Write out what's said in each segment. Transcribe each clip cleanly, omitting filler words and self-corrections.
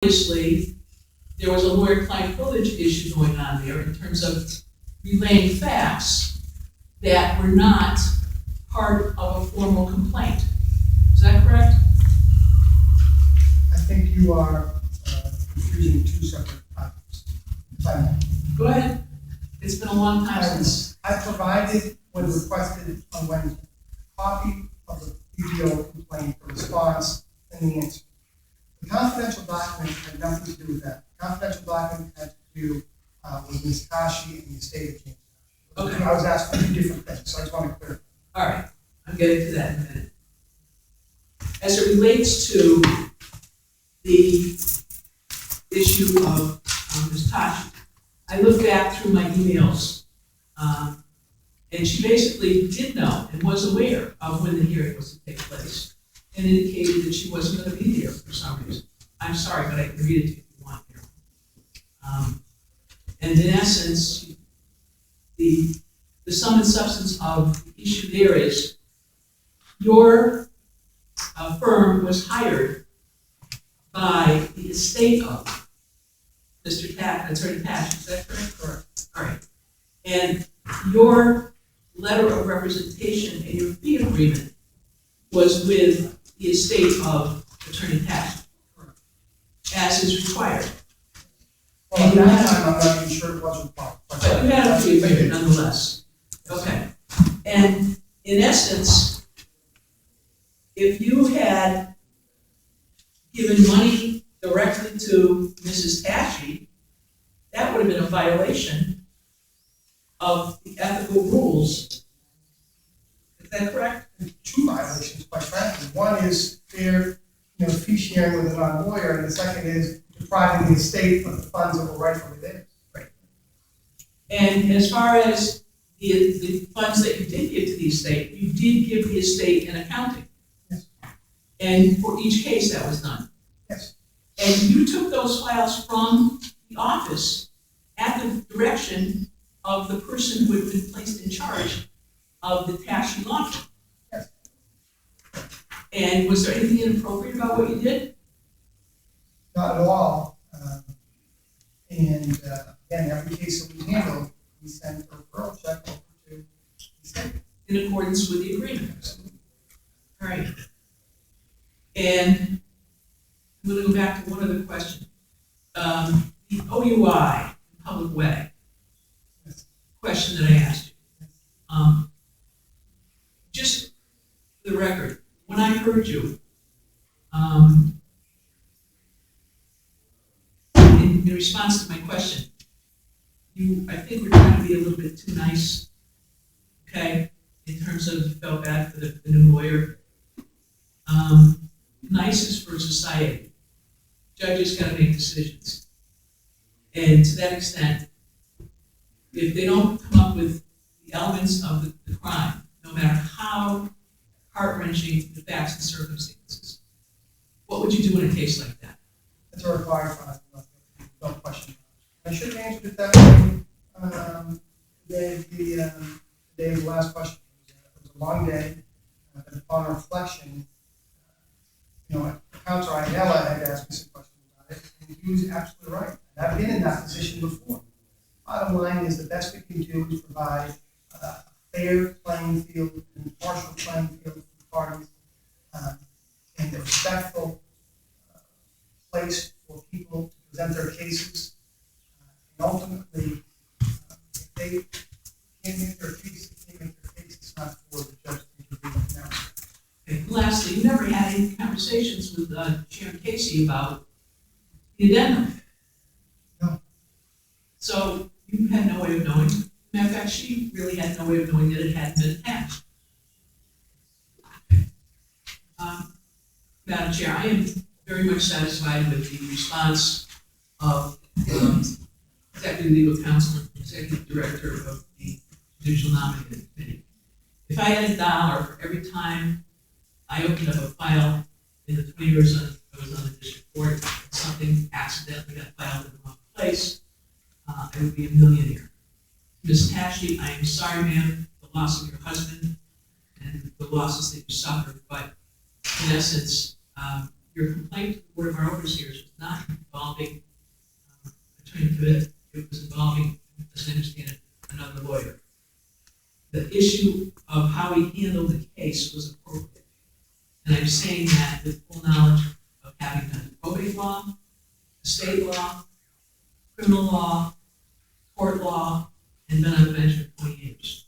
obviously, there was a lawyer-client privilege issue going on there in terms of relaying facts that were not part of a formal complaint. Is that correct? I think you are confusing two separate topics. If I may. Go ahead. It's been a long time since. I provided, when requested on Wednesday, a copy of the PBO complaint, the response, and the answer. The confidential document had nothing to do with that. The confidential document had to do with Ms. Kashi and the estate of James Kashi. Okay. I was asked for two different things, so I just want to clarify. All right, I'm getting to that in a minute. As it relates to the issue of Ms. Kashi, I looked back through my emails, and she basically did know and was aware of when the hearing was to take place, and indicated that she wasn't going to be there for some reason. I'm sorry, but I can read it to you if you want here. And in essence, the sum and substance of the issue there is your firm was hired by the estate of Mr. Attorney Tash, is that correct? Correct. All right. And your letter of representation and your fee agreement was with the estate of Attorney Tash, as is required. Well, at that time, I'm not even sure it was required. But you had a fee agreement nonetheless. Okay. And in essence, if you had given money directly to Mrs. Tashi, that would have been a violation of the ethical rules. Is that correct? Two violations, quite frankly. One is fair, fee sharing with a non-lawyer, and the second is depriving the estate of the funds that were rightfully theirs. Right. And as far as the funds that you did give to the estate, you did give the estate an accounting. Yes. And for each case that was done. Yes. And you took those files from the office at the direction of the person who had been placed in charge of the Tashi law firm. Yes. And was there anything inappropriate about what you did? Not at all. And again, every case that we handle, we send a referral check over to the state. In accordance with the agreement. All right. And I'm going to go back to one other question. The OUI, public way, question that I asked you. Just for the record, when I heard you, in response to my question, I think we're trying to be a little bit too nice, okay, in terms of you felt bad for the new lawyer. Nice is for society. Judges got to make decisions. And to that extent, if they don't come up with the elements of the crime, no matter how heart-wrenching the facts and circumstances, what would you do in a case like that? That's a required file. No question. I should have answered it that way. The day of the last question. It was a long day. But upon reflection, Counselor Iannella had asked me some questions about it, and he was absolutely right. And I've been in that position before. Bottom line is the best we can do is provide a fair playing field, an impartial playing field for the parties, and a respectful place for people to present their cases. And ultimately, if they can't make their case, it's not for the judge to intervene now. Okay. Lastly, you never had any conversations with Sharon Casey about the addendum. No. So you had no way of knowing. Matter of fact, she really had no way of knowing that it hadn't been attached. Madam Chair, I am very much satisfied with the response of Executive Legal Counsel and Executive Director of the Judicial Nominating Committee. If I had $1 for every time I opened up a file in the 20 years I was on the district court and something accidentally got filed in the wrong place, I would be a millionaire. Ms. Tashi, I am sorry, ma'am, the loss of your husband and the losses that you suffered, but in essence, your complaint to the Board of our Overseers was not involving Attorney Tabit, it was involving, as I understand it, another lawyer. The issue of how he handled the case was appropriate. And I'm saying that with full knowledge of having done probate law, estate law, criminal law, tort law, and been on the bench for 20 years.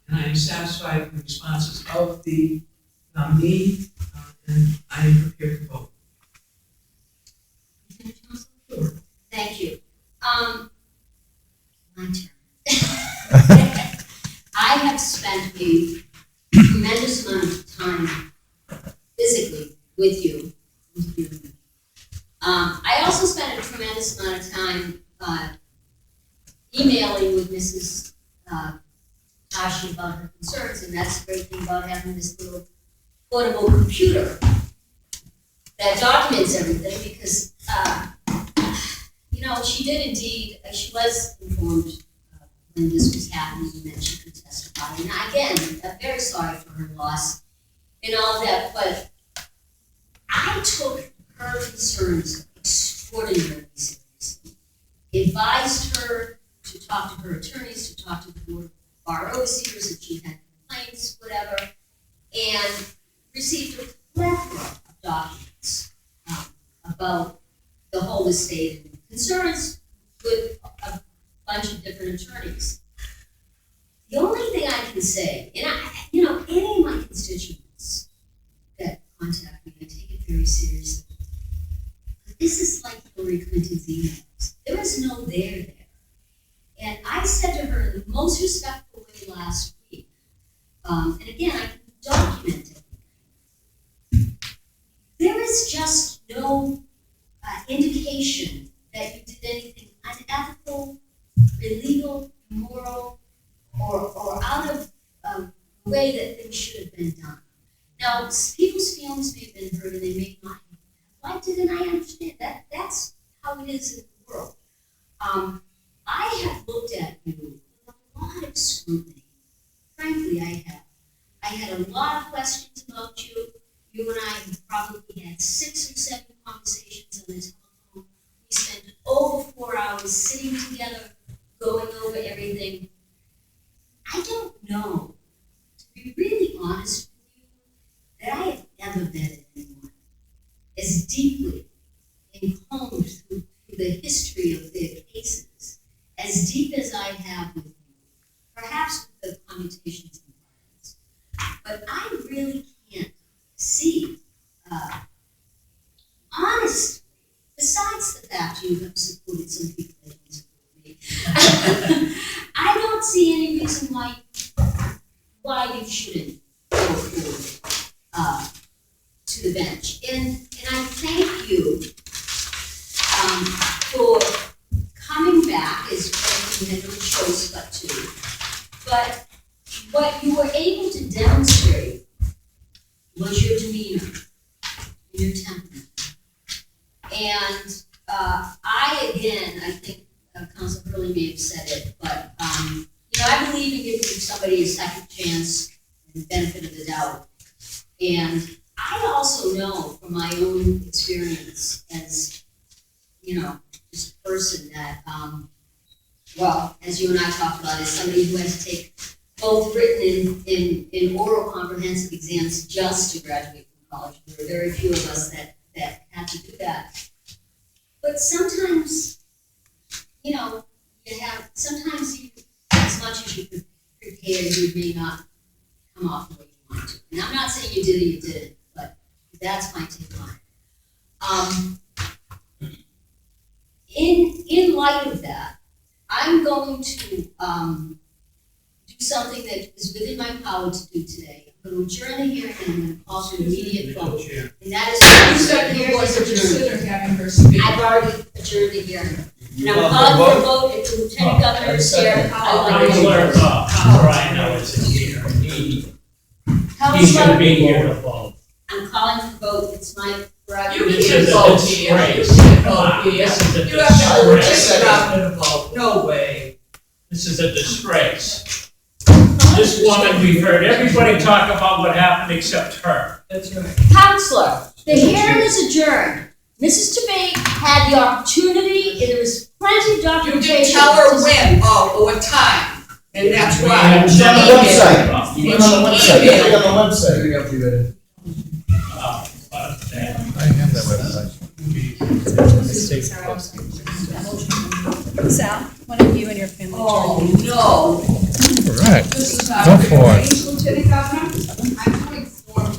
And I am satisfied with the responses of the nominee, and I am prepared to vote. Sure. Thank you. My turn. I have spent a tremendous amount of time physically with you. I also spent a tremendous amount of time emailing with Mrs. Tashi about her concerns, and that's the great thing about having this little portable computer that documents everything, because she did indeed, she was informed when this was happening and that she could testify. And again, I'm very sorry for her loss and all that, but I took her concerns extraordinarily seriously. Advised her to talk to her attorneys, to talk to the Board of Bar Overseers if she had complaints, whatever, and received a plethora of documents about the whole estate and concerns with a bunch of different attorneys. The only thing I can say, and any of my constituents that contact me, I take it very seriously. But this is like Hillary Clinton's emails. There is no there. And I said to her in the most respectful way last week, and again, I can document it. There is just no indication that you did anything unethical, illegal, immoral, or out of the way that things should have been done. Now, people's feelings may have been hurt and they may not have liked it, and I understand that. That's how it is in the world. I have looked at you with a lot of scrutiny. Frankly, I have. I had a lot of questions about you. You and I have probably had 6 or 7 conversations on the telephone. We spent over 4 hours sitting together, going over everything. I don't know, to be really honest with you, that I have ever vetted anyone as deeply and combed through the history of their cases, as deep as I have with you, perhaps with the commutations and violence. But I really can't see, honestly, besides the fact you have supported some people that don't support me, I don't see any reason why you shouldn't go forward to the bench. And I thank you for coming back, as you had no choice but to. But what you were able to demonstrate was your demeanor, your temperament. And I think Council Hurley may have said it, but I believe in giving somebody a second chance and the benefit of the doubt. And I also know from my own experience as, just a person that, as you and I talked about, as somebody who had to take both written and oral comprehensive exams just to graduate from college. There were very few of us that had to do that. But sometimes, sometimes you, as much as you prepare, you may not come off the way you want to. And I'm not saying you did or you didn't, but that's my take on it. In light of that, I'm going to do something that is within my power to do today. I'm going to adjourn the hearing and I'm going to call for an immediate vote. And that is the hearing is adjourned. Having her speak. I've already adjourned the hearing. And I'm calling for a vote if the Lieutenant Governor is here. Counselor, Brian, no, it's in here. He should be here to vote. I'm calling for vote. It's my prerogative. You This can't is a vote, disgrace. you can't Come on, vote, this is a You have to disgrace. stop the vote. No way. This is a disgrace. This woman, we've heard everybody talk about what happened except her. That's right. Counselor, The hearing is adjourned. Mrs. Tabit had the opportunity, and there was plenty of You documentation. didn't tell her when, or what time, and that's We why. have It's on the Email. website. You went on the website. You went on the website. I have that website. Sal, why don't you and your family join Oh, me? no. All right. This is not Go a good for it. range, Lieutenant Governor. I'm doing storm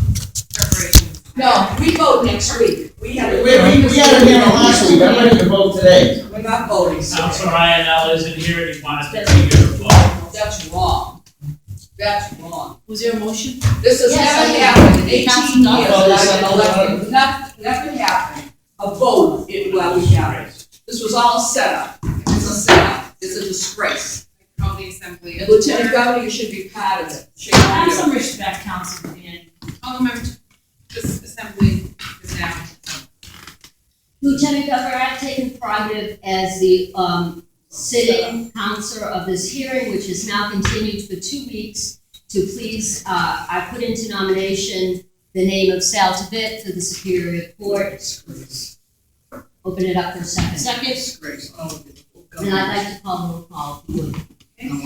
preparation. No, we vote next week. We had a. We had a hearing last week. I'm ready to vote today. We're not voting. Councilor Iannella isn't here, and he wanted to be here to vote. That's wrong. That's wrong. Was there a motion? This has Yes, never I- happened in 18 Council years Dodd. that I've been elected. Nothing happened. A vote, well, we have it. This was all set up. It's a setup. It's a disgrace. Call the assembly. And Lieutenant Governor, you should be part of it. Shame on Have you. some respect, Councilman. All the members, this assembly is now. Lieutenant Governor, I've taken prerogative as the sitting counselor of this hearing, which is now continued for 2 weeks, to please, I put into nomination the name of Sal Tabit for the Superior Court. Disgrace. Open it up for a second. Second, Disgrace. Oh, and I'd like to call the roll call, if you would. There will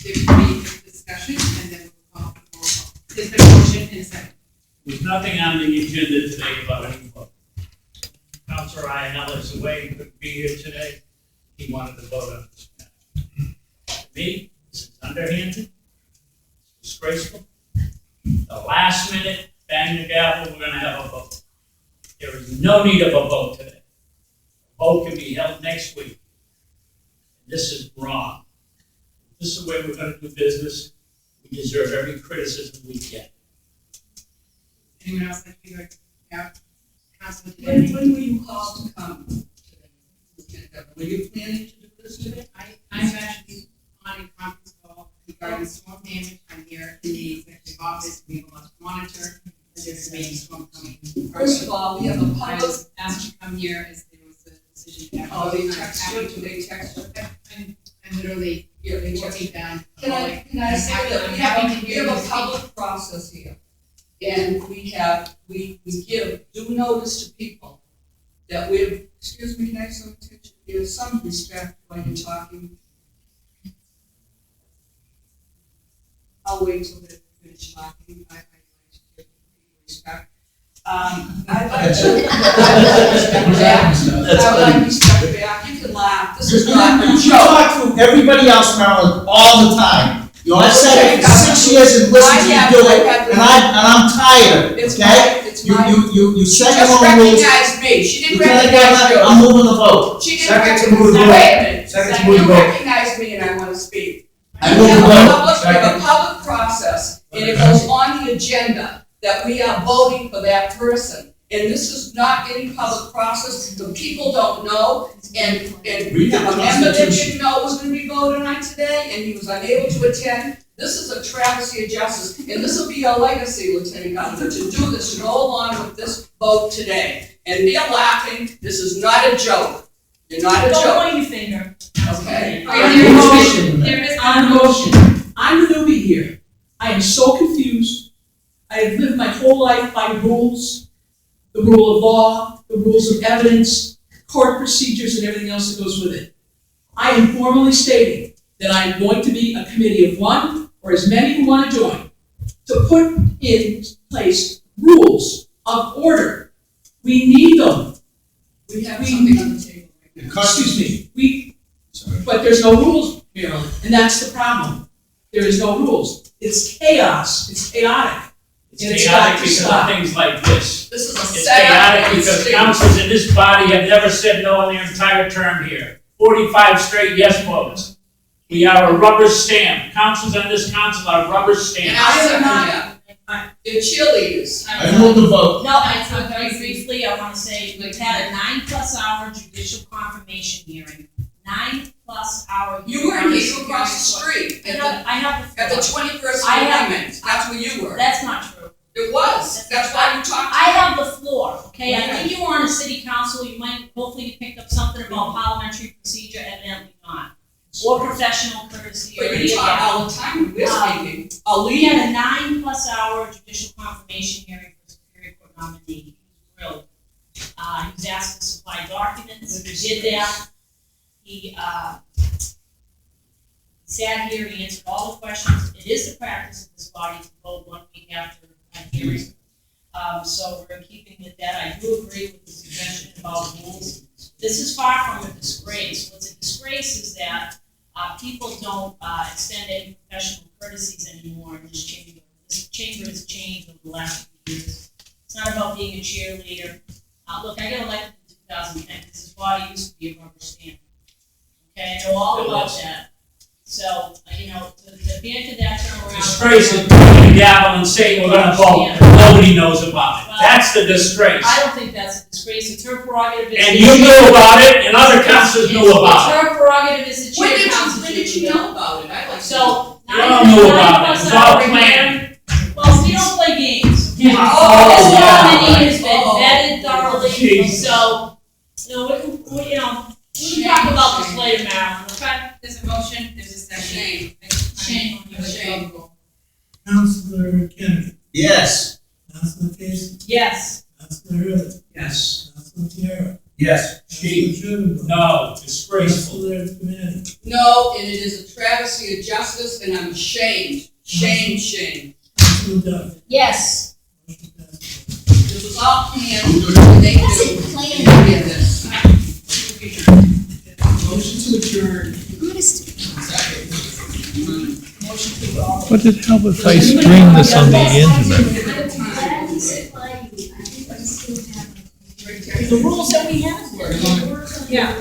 be a discussion and then we'll call for the roll call. There's been a motion and a second. There's nothing on the agenda today about any vote. Councilor Iannella is away, he couldn't be here today. He wanted to vote on this matter. To me, this is underhanded, it's disgraceful. The last minute, bang the gavel, we're gonna have a vote. There is no need of a vote today. A vote can be held next week. This is wrong. If this is the way we're gonna do business, we deserve every criticism we get. Anyone else like to hear? Yeah. Councilman When Kennedy? were you called to come today, Lieutenant Governor? Were you planning to do this today? I'm actually on a conference call regarding storm damage. I'm here in the executive office. We have a lot to monitor. There's a major storm coming. First of all, we have a I public. was asked to come here as there was a decision. to Oh, they I'm text happy you, to- they text you. I'm literally Yeah, they text working you. down. Can I say that I'm we happy have, to we hear have you a speak. public process here. And we give due notice to people that we've, excuse me, can I have some attention? Give some respect when you're talking. I'll wait till they finish talking. I like to give people respect. I'd like to. I like respect back. You can laugh. This is not a You joke. talk to everybody else, Maryland, all the time. You know, I've said it for 6 years and listened to you do it, and I'm tired of it, It's okay? my, it's my. You She set your just own rules. recognized me. She didn't Lieutenant recognize Governor, you. I'm moving the vote. She didn't Second to recognize, move the vote. wait a minute. Second to move the You vote. recognize me and I want to speak. I We move have the a vote. public, we have a Second. public process, and it goes on the agenda that we are voting for that person. And this is not any public process, the people don't know, and Read the a member that Constitution. didn't know was gonna be voted on today, and he was unable to attend. This is a travesty of justice, and this will be your legacy, Lieutenant Governor, to do this, to go along with this vote today. And they're laughing, this is not a joke. You're not a Don't joke, point your finger. okay? There is On motion, I'm the newbie here. I am so confused. I have lived my whole life by rules, the rule of law, the rules of evidence, court procedures, and everything else that goes with it. I am formally stating that I am going to be a committee of one, or as many who want to join, to put in place rules of order. We need them. We have something on the table right now. Excuse me, Sorry. but there's no rules, Marilyn, and that's the problem. There is no rules. It's chaos. It's chaotic. It's It's chaotic got to because stop. of things like this. This is a It's setup. chaotic because councils in this body have never said no in their entire term here. 45 straight yes votes. We are a rubber stamp. Councils on this council are rubber And stamps. I am not, they're cheerleaders. I move the vote. No, very briefly, I wanna say, we've had a 9+ hour judicial confirmation hearing. 9+ hour. You were in here, you were across the street, I have the at the floor. 21st I have- Amendment, that's where you were. That's not true. It was, that's why you talked. I have the floor, okay? I Okay. think you were on a city council, you might, hopefully you picked up something about parliamentary procedure, evidently not. Or professional courtesy, or But any you of talk that. all the time when we're speaking. A We lead, had a 9+ hour judicial confirmation hearing for Superior Court nominee. He was thrilled. He was asked to supply documents, he did that. He sat here, he answered all the questions. It is the practice of this body to vote 1 week after a hearing. So we're in keeping with that. I do agree with the suggestion about rules. This is far from a disgrace. What's a disgrace is that people don't extend any professional courtesies anymore in this chamber. This chamber has changed over the last few years. It's not about being a cheerleader. Look, I got elected in 2010 because this body used to be a rubber stamp. Okay, I know all about that. So, to be into that turnaround. Disgrace is putting a gavel and saying we're gonna vote, and nobody knows about it. That's the disgrace. I don't think that's a disgrace. It's her prerogative. And you knew about it, and other councilors knew about it. It's her prerogative as the When chair did council. you know about it? I like. So, You all knew about it. It was all planned. Well, we don't play games. Okay? Oh, This yeah. nominee has been Oh. vetted thoroughly, Jesus. so, we can talk about this later, Marilyn, okay? There's a motion, there's a second. Shame. Shame. Councilor Kennedy, Yes. Councilor Casey, Yes. Councilor Hurley, Yes. Councilor Tiara, Yes. Councilor Schumelberg, No, disgraceful. Councilor Commander, No, and it is a travesty of justice, and I'm ashamed. Shame. Councilor Duff. Yes. Motion passes. This was all planned, and they Wasn't knew planned. any of this. Motion to adjourn. Goodest. What did help if I stream this on the internet? I'm glad you supplied me. I think I still have. The rules that we have. Yeah.